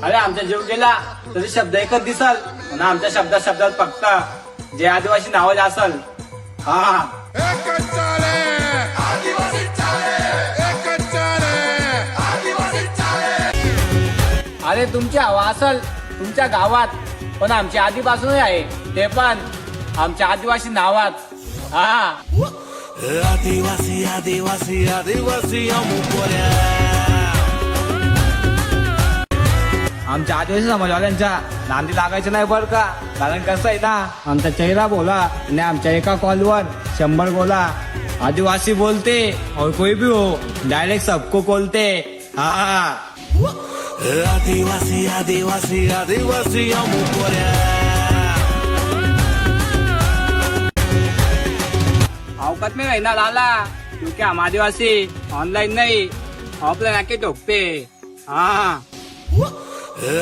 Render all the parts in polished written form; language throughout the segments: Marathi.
अरे आमचा जीव गेला तरी शब्द एकच दिसल आणि आमच्या शब्दात फक्त जे आदिवासी नावाचे असल. हा अरे तुमची हवा असल तुमच्या गावात पण आमची आधीपासूनच आहे ते पण आमच्या आदिवासी नावात. हा आदिवासी आदिवासी आदिवासी अमुकोऱ्या. आमच्या आदिवासी समाजवाल्यांच्या नांदी लागायचं नाही बरं का. कारण कसं आहे ना आमचा चेहरा बोला आणि आमच्या एका कॉलवर 100 बोला. आदिवासी बोलते और कोई भी हो डायरेक्ट सबको बोलते. हा आदिवासी आदिवासी आदिवासी अमुकोऱ्या. औकात में रहना लाला क्योंकि हम आदिवासी ऑनलाइन नहीं ऑफलाइन आके ठोकते. हाँ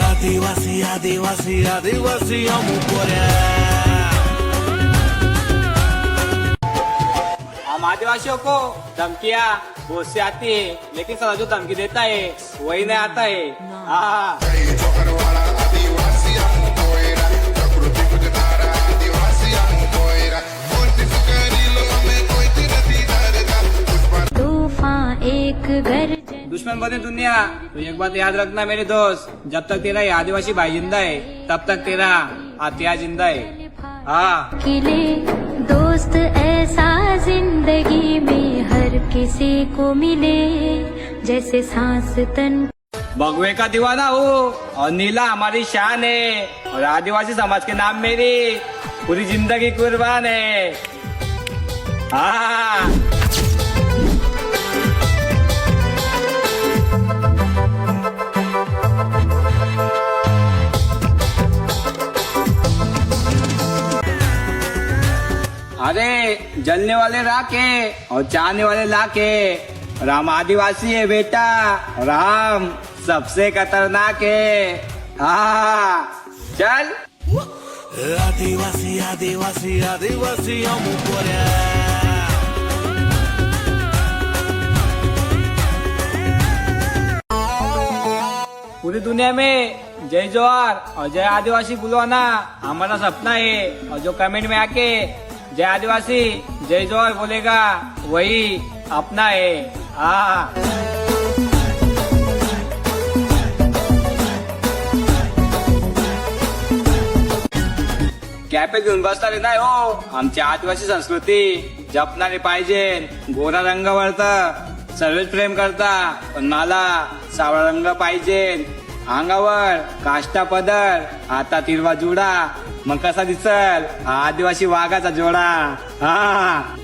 आदिवासी आदिवासी आदिवासी अमुकोऱ्या. हम आदिवासियों को धमकियाँ बहुत से आती है लेकिन साला जो धमकी देता है वही नहीं आता है. हाँ तूफान एक घर दुश्मन बने दुनिया तो एक बात याद रखना मेरे दोस्त, जब तक तेरा ये आदिवासी भाई जिंदा है तब तक तेरा आत्या जिंदा है. हाँ किले दोस्त ऐसा जिंदगी में हर किसी को मिले जैसे सांस तन. भगवे का दीवाना हूँ और नीला हमारी शान है और आदिवासी समाज के नाम मेरी पूरी जिंदगी कुर्बान है. हाँ अरे जलने वाले राखे और चाहने वाले लाखे. राम आदिवासी है बेटा, राम सबसे खतरनाक है. हाँ चल. आदिवासी आदिवासी आदिवासी अमुकोऱ्या. पूरी दुनिया में जय जोहार और जय आदिवासी बुलवाना हमारा सपना है. और जो कमेंट में आके जय आदिवासी जय जोहार बोलेगा वही अपना है. हाँ कॅपे घेऊन बसता रे नाही हो. आमची आदिवासी संस्कृती जपणारे पाहिजे. गोरा रंगावरता सर्वच प्रेम करता पण मला सावळा रंग पाहिजे. अंगावर काष्टा पदर हातात हिरवा जुडा मग कसा दिसल हा आदिवासी वाघाचा जोडा. हा